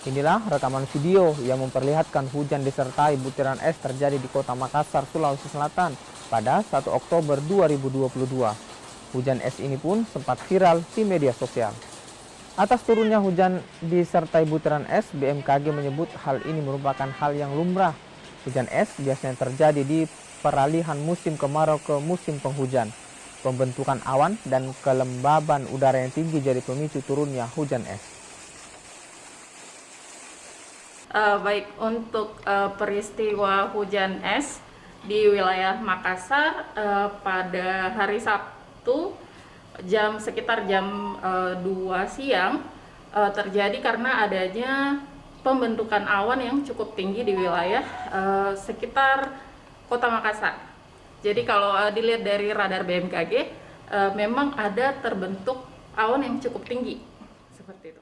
Inilah rekaman video yang memperlihatkan hujan disertai butiran es terjadi di kota Makassar, Sulawesi Selatan pada 1 Oktober 2022. Hujan es ini pun sempat viral di media sosial. Atas turunnya hujan disertai butiran es, BMKG menyebut hal ini merupakan hal yang lumrah. Hujan es biasanya terjadi di peralihan musim kemarau ke musim penghujan. Pembentukan awan dan kelembaban udara yang tinggi jadi pemicu turunnya hujan es. Baik, untuk peristiwa hujan es di wilayah Makassar pada hari Sabtu sekitar jam 2 siang terjadi karena adanya pembentukan awan yang cukup tinggi di wilayah sekitar kota Makassar. Jadi kalau dilihat dari radar BMKG memang ada terbentuk awan yang cukup tinggi seperti itu.